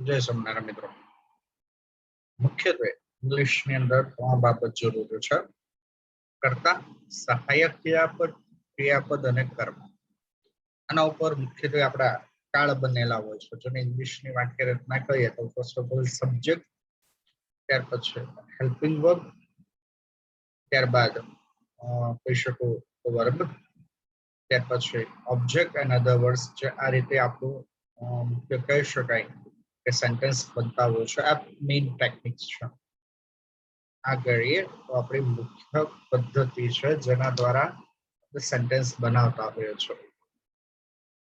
जय स्वामिनारायण मित्रों। मुख्यत्वे इंग्लिश ની અંદર ત્રણ બાબત જરૂરી છે: કર્તા, સહાયક ક્રિયાપદ, ક્રિયાપદ અને કર્મ. આના ઉપર મુખ્યત્વે આપણા કાળ બનેલા હોય છે. જો ઇંગ્લિશ ની વાક્ય રચના કહીએ તો ફર્સ્ટ ઓફ ઓલ સબ્જેક્ટ, ત્યાર પછી હેલ્પિંગ વર્બ, ત્યારબાદ કહી શકો તો વર્બ, ત્યાર પછી ઓબ્જેક્ટ એન્ડ અધર વર્ડ્સ. જે આ રીતે આપણું મુખ્ય કહી શકાય કે સેન્ટેન્સ બનતા હોય છે. આ મેઇન ટેકનિક્સ છે. આ કરીએ તો આપણી મુખ્ય પદ્ધતિ છે જેના દ્વારા સેન્ટેન્સ બનાવતા હોઈએ છે.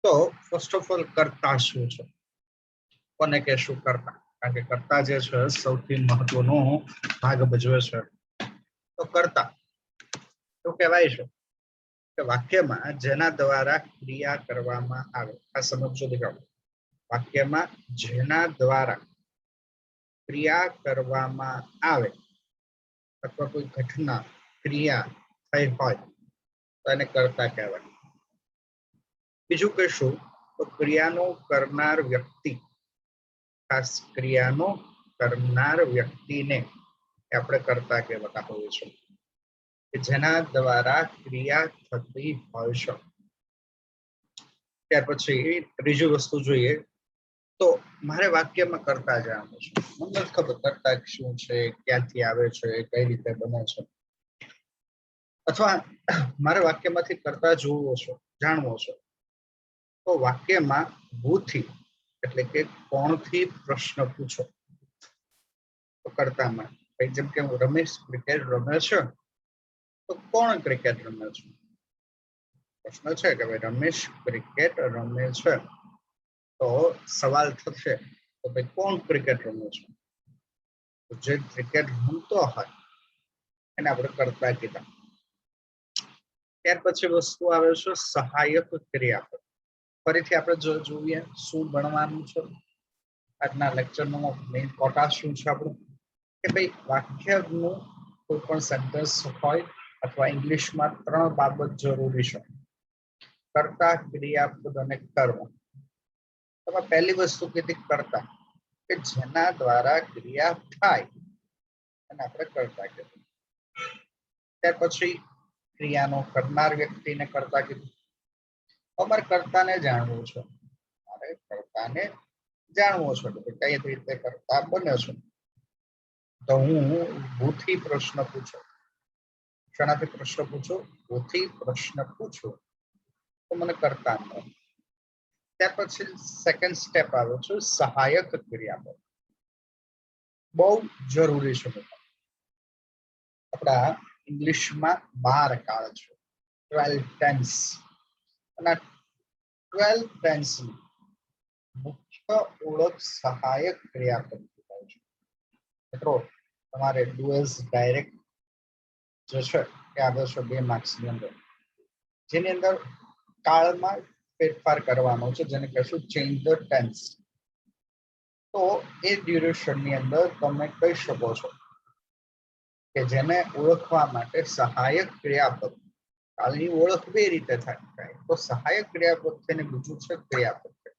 તો ફર્સ્ટ ઓફ ઓલ કર્તા શું છે, કોને કહેશું કર્તા? કારણ કે કર્તા જે છે સૌથી મહત્વનો ભાગ ભજવે છે. તો કર્તા તો કહેવાય છે કે વાક્યમાં જેના દ્વારા ક્રિયા કરવામાં આવે. આ સમજો દેખાડો. વાક્યમાં જેના દ્વારા ક્રિયા કરવામાં આવે અથવા કોઈ ઘટના ક્રિયા થઈ હોય તો એને કર્તા કહેવાય. બીજું કહીશું તો ક્રિયાનો કરનાર વ્યક્તિ, ખાસ ક્રિયાનો કરનાર વ્યક્તિને આપણે કર્તા કહેવાતા હોઈએ છીએ, કે જેના દ્વારા ક્રિયા થતી હોય છે. ત્યાર પછી ત્રીજી વસ્તુ જોઈએ તો મારે વાક્યમાં કર્તા જાણવું છે. મને ખબર કર્તા શું છે, ક્યાંથી આવે છે, કઈ રીતે બને છે, અથવા મારે વાક્યમાંથી કર્તા જોવો છે, જાણવો છે. તો વાક્યમાં હુથી એટલે કે કોણથી પ્રશ્ન પૂછો તો કર્તામાં. જેમ કે રમેશ ક્રિકેટ રમે છે તો કોણ ક્રિકેટ રમે છે? પ્રશ્ન છે કે ભાઈ રમેશ ક્રિકેટ રમે છે, તો સવાલ થશે તો ભાઈ કોણ ક્રિકેટ રમે છે? તો જે ક્રિકેટ રમતો હોય એને આપણે કર્તા કીધા. ત્યાર પછી વસ્તુ આવે છે સહાયક ક્રિયાપદ. ફરીથી આપણે જોઈએ શું ભણવાનું છે આજના લેક્ચરનો મેઇન કોટા શું છે આપણું, કે ભાઈ વાક્યનું કોઈ પણ સેન્ટેન્સ હોય અથવા ઇંગ્લિશમાં ત્રણ બાબત જરૂરી છે: કર્તા, ક્રિયાપદ અને કર્મ. તમે પહેલી વસ્તુ કીધી કર્તા, કે જેના દ્વારા ક્રિયા થાય અને આપણે કર્તા કીધું. ત્યાર પછી ક્રિયાનો કરનાર વ્યક્તિને કર્તા કીધું. અમારે કર્તાને જાણવું છે. મારે કર્તાને જાણવો છે કે કઈ રીતે કર્તા બને છે. તો હું ભૂથી પ્રશ્ન પૂછું. શાનાથી પ્રશ્ન પૂછું? ભૂથી પ્રશ્ન પૂછું તો મને કર્તા મળે. ત્યાર પછી સેકન્ડ સ્ટેપ આવે છે સહાયક ક્રિયાપદ. બહુ જરૂરી છે. આપણા ઇંગ્લિશમાં 12 કાળ છે, 12 ટેન્સ. અને 12 ટેન્સની મુખ્ય ઓળખ સહાયક ક્રિયાપદ કહેવાય છે. મિત્રો તમારે ડુએલ્સ ડાયરેક્ટ જે છે એ આવે છે 2 માર્ક્સની અંદર, જેની અંદર કાળમાં ફેરફાર કરવાનો છે, જેને કહેશું ચેન્જ ધ ટેન્સ. તો એ ડ્યુરેશનની અંદર તમે કહી શકો છો કે જેને ઓળખવા માટે સહાયક ક્રિયાપદ. કાળની ઓળખ બે રીતે થાય, તો સહાયક ક્રિયાપદ છે ને બીજું છે ક્રિયાપદ છે.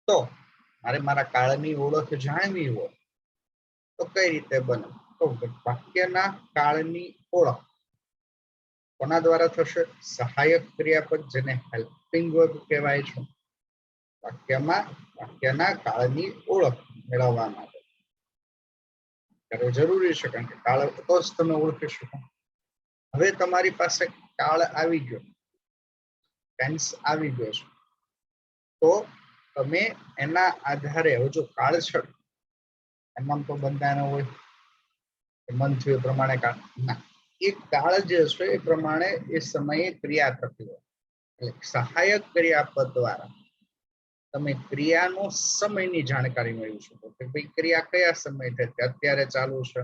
તો મારે મારા કાળની ઓળખ જાણવી હોય તો કઈ રીતે બને? તો વાક્યના કાળની ઓળખ કોના દ્વારા થશે? સહાયક ક્રિયાપદ, જેને હેલ્પિંગ વર્બ કહેવાય છે. વાક્યના કાળની ઓળખ મેળવવા માટે જરૂરી છે, કારણ કે કાળ તો જ તમે ઓળખી શકો. હવે તમારી પાસે કાળ આવી ગયો, ટેન્સ આવી ગયો છે, તો તમે એના આધારે હવે જો કાળ છે એમાં તો બંધાનો હોય મન થયું એ પ્રમાણે કાળ ના, એ કાળ જે છે એ પ્રમાણે એ સમયે ક્રિયા થતી હોય. એટલે સહાયક ક્રિયાપદ દ્વારા તમે ક્રિયાનો સમયની જાણકારી મેળવી શકો કે ભાઈ ક્રિયા કયા સમય થઈ, અત્યારે ચાલુ છે,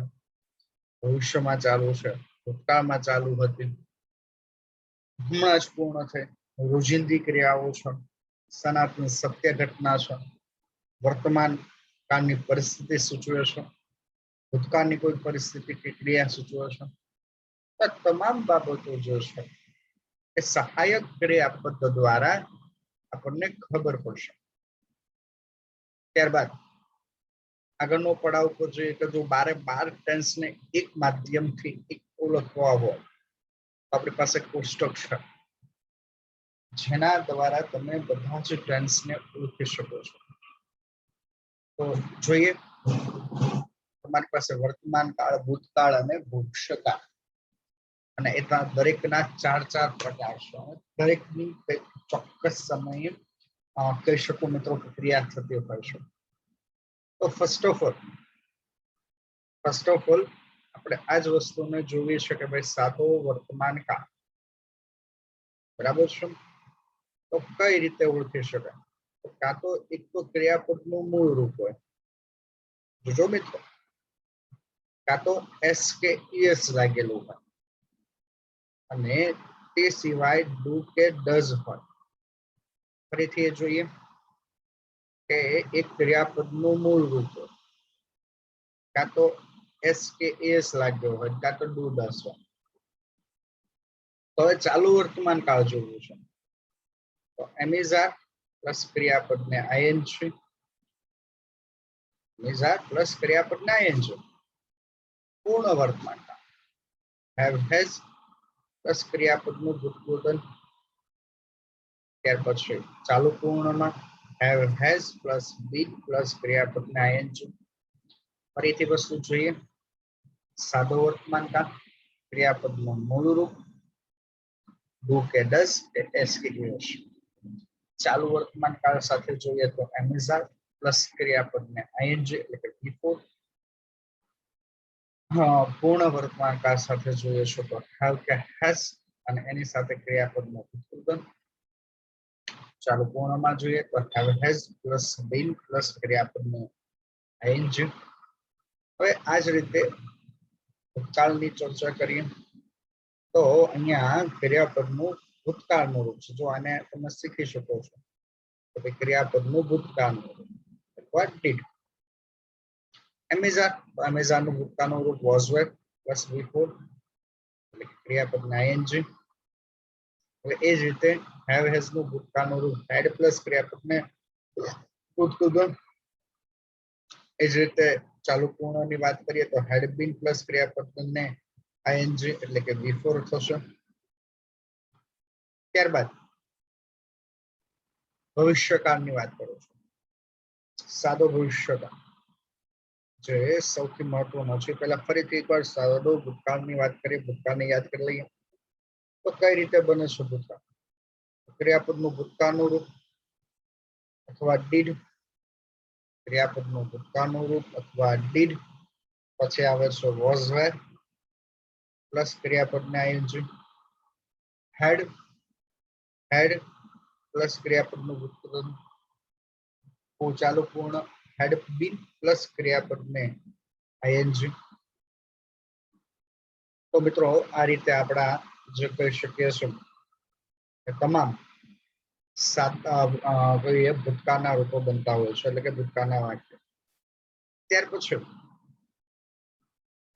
ભવિષ્યમાં ચાલુ છે, ભૂતકાળમાં ચાલુ હતી, હમણાં જ પૂર્ણ થઈ. રોજિંદી ક્રિયાઓ છે, સનાતન સત્ય ઘટના છે, વર્તમાન કાળની પરિસ્થિતિ સૂચવે છે, ભૂતકાળની કોઈ પરિસ્થિતિ કે ક્રિયા સૂચવે છે. આ તમામ બાબતો જે છે એ સહાયક ક્રિયાપદ દ્વારા આપણને ખબર પડશે. ત્યારબાદ આગળનો પડાવ પર જોઈએ કે જો 12 ટેન્સ ને એક માધ્યમથી એક ઓળખવા હોય તો આપણી પાસે કોષ્ટક છે જેના દ્વારા તમે બધા જ ટેન્સ ને ઓળખી શકો છો. તો જોઈએ તમારી પાસે વર્તમાન કાળ, ભૂતકાળ અને ભવિષ્યકાળ અને એના દરેકના 4 પ્રકાર છે. દરેકની ચોક્કસ સમયે કહી શકું મિત્રો ક્રિયા થતી હોય છે. તો ફર્સ્ટ ઓફ ઓલ આપણે આ જ વસ્તુને જોઈએ છે કે ભાઈ સાદો વર્તમાન કાળ બરાબર છે. તો કઈ રીતે ઓળખી શકાય? તો કાં તો એક તો ક્રિયાપદનું મૂળ રૂપ હોય, જો મિત્રો, કાં તો એસ કે ઈએસ લાગેલું હોય અને તે સિવાય ડુ કે ડઝ હોય. ફરીથી એ જોઈએ કે એક ક્રિયાપદનું મૂળ રૂપ હોય, કાં તો એસ કે એસ લાગ્યો હોય, કાં તો ડુ ડઝ હોય. તો હવે ચાલુ વર્તમાન કાળ જોવું છે. તો એમિઝાર પ્લસ ક્રિયાપદને આઈએનજી, એમિઝાર પ્લસ ક્રિયાપદને આઈએનજી. પૂર્ણ વર્તમાન કાળ હેવ હેઝ પ્લસ ક્રિયાપદનું ભૂતપૂર્વન. ત્યાર પછી ચાલુ પૂર્ણમાં have has plus been plus ક્રિયાપદને આઈએનજી. ફરીથી વસ્તુ જોઈએ, સાદો વર્તમાન કાળ ક્રિયાપદનું મૂળ રૂપ ડુ કે ડઝ કે એસ કે ઈએસ. ચાલુ વર્તમાન કાળ સાથે જોઈએ તો એમિઝાર પ્લસ ક્રિયાપદને આઈએનજી એટલે કે બિફોર. પૂર્ણ વર્તમાન કાળ સાથે જોઈએ છો તો હેવ કે હેઝ અને એની સાથે ક્રિયાપદનું ભૂતપૂર્વન. ચાલુ પૂર્ણમાં જોઈએ તો have has plus been plus ક્રિયાપદનું આઈએનજી. હવે આ જ રીતે ભૂતકાળની ચર્ચા કરીએ તો અહીંયા ક્રિયાપદનું ભૂતકાળનું રૂપ છે. જો આને તમે શીખી શકો છો તો ક્રિયાપદનું ભૂતકાળનું રૂપ વોટ ડીડ. એમિઝાર, એમિઝારનું ભૂતકાળનું રૂપ વોઝ વેર પ્લસ બિફોર એટલે ક્રિયાપદને આઈએનજી. હવે એ જ રીતે હેવ હેઝ નું ભૂતકાળનું રૂપ હેડ પ્લસ ક્રિયાપદને ભૂતપૂર્વ. એ જ રીતે ચાલુ પૂર્ણની વાત કરીએ તો હેડ બીન પ્લસ ક્રિયાપદને આઈએનજી એટલે કે બિફોર થશે. ત્યારબાદ ભવિષ્યકાળની વાત કરું છું. સાદો ભવિષ્યકાળ જે સૌથી મહત્વનો છે. પહેલા ફરીથી એકવાર સાદો ભૂતકાળની વાત કરીએ, ભૂતકાળને યાદ કરી લઈએ. તો કઈ રીતે બને છે ભૂતકાળ? ક્રિયાપદનું ભૂતકાળનું રૂપ અથવા ડીડ, ક્રિયાપદનું ભૂતકાળનું રૂપ અથવા ડીડ. પછી આવે છે વોઝ વેર પ્લસ ક્રિયાપદને આઈએનજી. હેડ, હેડ પ્લસ ક્રિયાપદનું ભૂતપૂર્વ. ચાલુ પૂર્ણ હેડ બીન પ્લસ ક્રિયાપદને આઈએનજી. તો મિત્રો આ રીતે આપણા જે કહી શકીએ છીએ કે તમામ ભૂતકાળના રૂપો બનતા હોય છે, એટલે કે ભૂતકાળના વાક્ય. ત્યાર પછી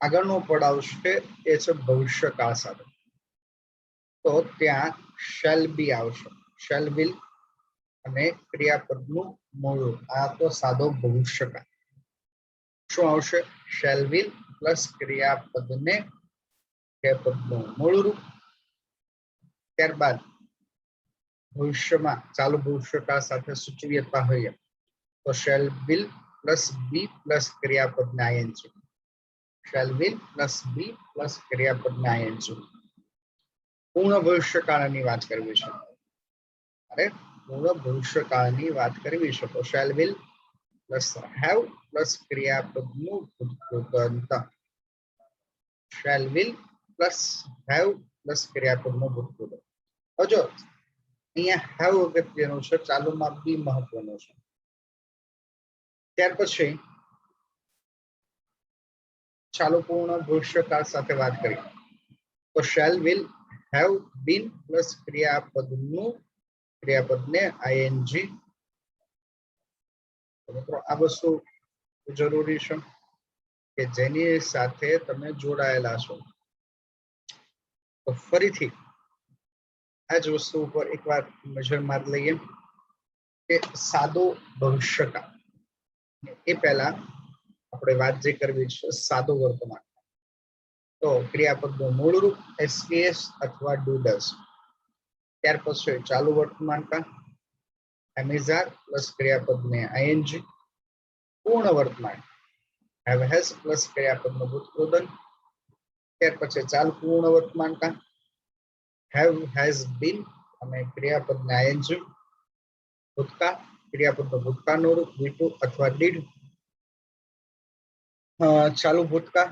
આગળનો પડાવ છે એ છે ભવિષ્યકાળ સાથે. તો ત્યાં શેલ બી આવશે, શેલ વિલ અને ક્રિયાપદનું મૂળ. આ તો સાદો ભવિષ્યકાળ. શું આવશે? શેલ વિલ પ્લસ ક્રિયાપદને ક્રિયાપદનું મૂળ રૂપ. ત્યારબાદ ભવિષ્યમાં ચાલુ ભવિષ્યકાળ સાથે સૂચવીતા હોઈએ તો shall will plus be plus ક્રિયાપદને I N G. Shall will plus be plus ક્રિયાપદને આઈએનજી. પૂર્ણ ભવિષ્યકાળની વાત કરવી છે, અરે પૂર્ણ ભવિષ્યકાળની વાત કરવી છે તો shall will plus have plus ક્રિયાપદનું ભૂતપૂર્વ. Shall will plus have plus ક્રિયાપદનું ભૂતપૂર્વ. જો અહીંયા હેવ અગત્યનું છે, ચાલુમાં બી મહત્વનું છે. ત્યાર પછી ચાલુ પૂર્ણ ભવિષ્યકાળ સાથે વાત કરીએ તો shall will have been plus ક્રિયાપદને આઈએનજી. મિત્રો આ વસ્તુ જરૂરી છે કે જેની સાથે તમે જોડાયેલા છો. તો ફરીથી આ જ વસ્તુ ઉપર એકવાર નજર મારી લઈએ કે સાદો ભવિષ્યકાળ એ પહેલા આપણે વાત જે કરવી છે સાદું વર્તમાન, તો ક્રિયાપદનું મૂળ રૂપ એસકેએસ અથવા ડુ ડઝ. ત્યાર પછી ચાલુ વર્તમાનકાળ એમિઝાર પ્લસ ક્રિયાપદને આઈએનજી. પૂર્ણ વર્તમાન હેવ હેઝ પ્લસ ક્રિયાપદનું ભૂતકૃદન. ત્યાર પછી ચાલુ પૂર્ણ વર્તમાનકાળ હેવ હેઝ બીન અને ક્રિયાપદને આઈએનજી. ભૂતકાળ ક્રિયાપદનું ભૂતકાળનું રૂપ V2 અથવા ડીડ. ચાલુ ભૂતકાળ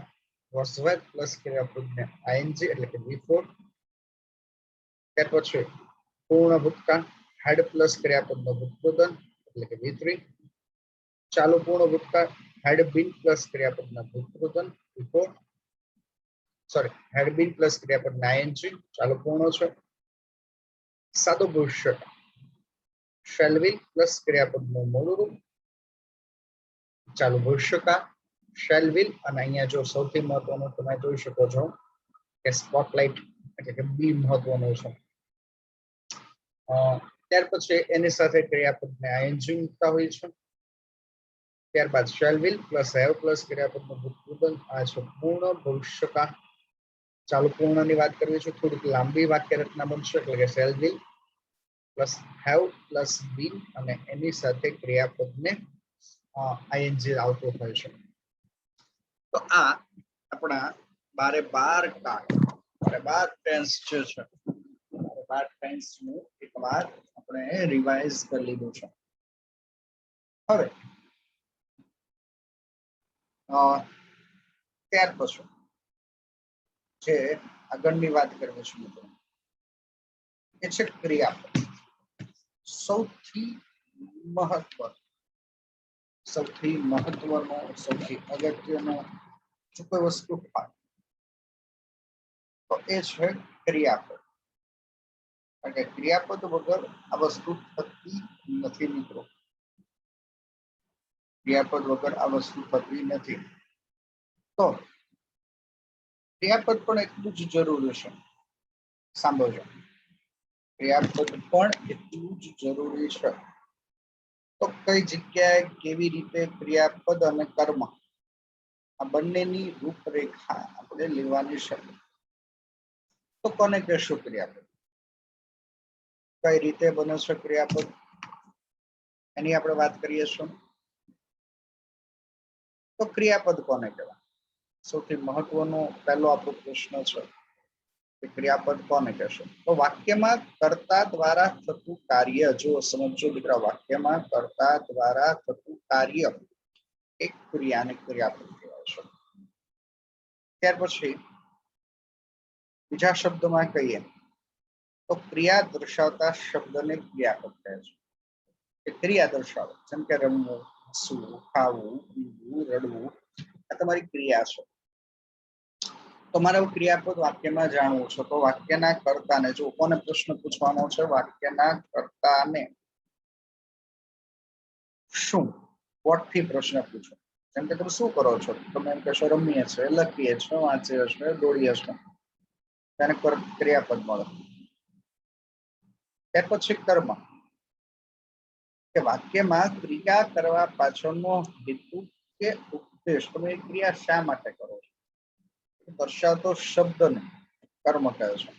was were પ્લસ ક્રિયાપદને આઈએનજી એટલે કે V4. ત્યાર પછી પૂર્ણ ભૂતકાળ had પ્લસ ક્રિયાપદનું ભૂતકૃદન એટલે કે V3. ચાલુ પૂર્ણ ભૂતકાળ had been પ્લસ ક્રિયાપદના ભૂતકૃદન V4. Sorry, had been plus ક્રિયાપદના આઈએનજી ચાલુ પૂર્ણ છે. સાદું ભવિષ્યકાળ shall will પ્લસ ક્રિયાપદનું મૂળ રૂપ ચાલુ ભવિષ્યકાળ shall will. અને અહીંયા જો સૌથી મહત્વનું તમે જોઈ શકો છો કે સ્પોટલાઇટ એટલે કે બી મહત્વનું છે. ત્યાર પછી એની સાથે ક્રિયાપદને આઈએનજી મૂકતા હોય છે. ત્યારબાદ shall will plus have plus ક્રિયાપદનું ભૂતકૃદન. આ છે પૂર્ણ ભવિષ્યકાળ. ચાલુ પૂર્ણની વાત કરવી છે, થોડીક લાંબી વાક્ય રચના બનશે એટલે કે shall will plus have plus been અને એની સાથે ક્રિયાપદને આઈએનજી આવતું હોય છે. તો આ આપણા 12 કાળ 12 ટેન્સ જે છે 12 ટેન્સ નું એકવાર આપણે રિવાઇઝ કરી લીધું છે. હવે ત્યાર પછી જે આગળની વાત કરવી છે મિત્રો એ છે ક્રિયાપદ. સૌથી મહત્વનો સૌથી અગત્યનો જો કોઈ વસ્તુ હોય તો એ છે ક્રિયાપદ. કારણ કે ક્રિયાપદ વગર આ વસ્તુ થતી નથી મિત્રો. ક્રિયાપદ વગર આ વસ્તુ થતી નથી. તો ક્રિયાપદ પણ એટલું જ જરૂરી છે. સાંભળજો, ક્રિયાપદ પણ એટલું જ જરૂરી છે. તો કઈ જગ્યાએ કેવી રીતે ક્રિયાપદ અને કર્મ આ બંનેની રૂપરેખા આપણે લેવાની છે. તો કોને કહેશું ક્રિયાપદ? કઈ રીતે બને છે ક્રિયાપદ એની આપણે વાત કરીએ છીએ. તો ક્રિયાપદ કોને કહેવાય? સૌથી મહત્વનો પહેલો આપણો પ્રશ્ન છે કે ક્રિયાપદ કોને કહેશે? તો વાક્યમાં કર્તા દ્વારા થતું કાર્ય, જો સમજો દીકરા, વાક્યમાં કર્તા દ્વારા થતું કાર્ય એક ક્રિયાને ક્રિયાપદ કહેવાય છે. ત્યાર પછી બીજા શબ્દમાં કહીએ તો ક્રિયા દર્શાવતા શબ્દને ક્રિયાપદ કહે છે. કે ક્રિયા દર્શાવે, જેમ કે રમવું, હસવું, ખાવું, પીવું, રડવું, આ તમારી ક્રિયા છે. તો મારે ક્રિયાપદ વાક્યમાં જાણવું છે. તો વાક્યના કર્તાને, જો કોને પ્રશ્ન પૂછવાનો છે, વાક્યના કર્તાને શું, વોટ થી પ્રશ્ન પૂછો. જેમ કે તમે શું કરો છો? તમે એમ કહેશો રમીએ છીએ, લખીએ છીએ, વાંચીએ છીએ, દોડીએ છીએ, તેને ક્રિયાપદ મળે. ત્યાર પછી કર્મ, કે વાક્યમાં ક્રિયા કરવા પાછળનો હેતુ કે ઉપદેશ, તમે ક્રિયા શા માટે કરો છો દર્શાવતો શબ્દને કર્મ કહે છે.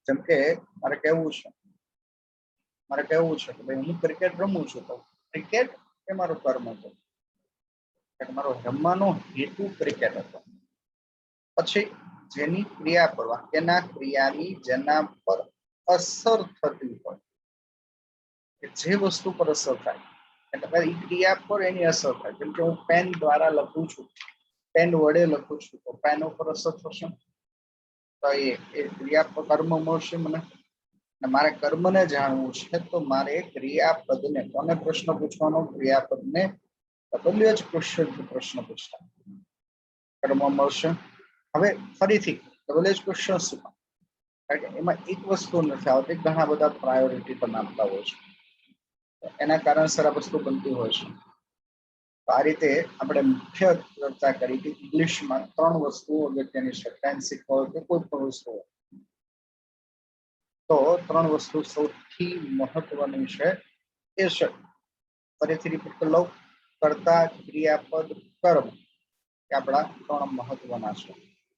જેમ કે મારે કહેવું છે કે ભાઈ હું ક્રિકેટ રમું છું, તો ક્રિકેટ એ મારો કર્મ હતો, મારો રમવાનો હેતુ ક્રિકેટ હતો. પછી જેની ક્રિયા પર, વાક્યના ક્રિયાની જેના પર અસર થતી હોય, જે વસ્તુ પર અસર થાય એટલે એ ક્રિયા પર એની અસર થાય. જેમ કે હું પેન દ્વારા લખું છું, પેન વડે લખું છું, તો પેન ઉપર અસર થશે, તો એ ક્રિયા પર કર્મ મળશે મને. અને મારે કર્મને જાણવું છે તો મારે ક્રિયાપદને, કોને પ્રશ્ન પૂછવાનો? ક્રિયાપદને બદલ્યો જ ક્વેશ્ચનથી પ્રશ્ન પૂછતા કર્મ મળશે. હવે ફરીથી ડબલ જ ક્વેશ્ચન શું? કારણ કે એમાં એક વસ્તુ નથી આવતી, ઘણા બધા પ્રાયોરિટી તમે આપતા હોય છે, એના કારણસર આ વસ્તુ બનતી હોય છે. તો આ રીતે આપણે મુખ્ય ચર્ચા કરી કે ઇંગ્લિશમાં 3 વસ્તુઓ અગત્યની છે. ટેન્સ શીખવા હોય કે કોઈ પણ વસ્તુ હોય તો 3 વસ્તુ સૌથી મહત્વની છે. એ છે, ફરીથી રિપીટ કરી લઉં, કર્તા, ક્રિયાપદ, કર્મ એ આપણા ત્રણ મહત્વના છે.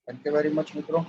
થેન્ક યુ વેરી મચ મિત્રો.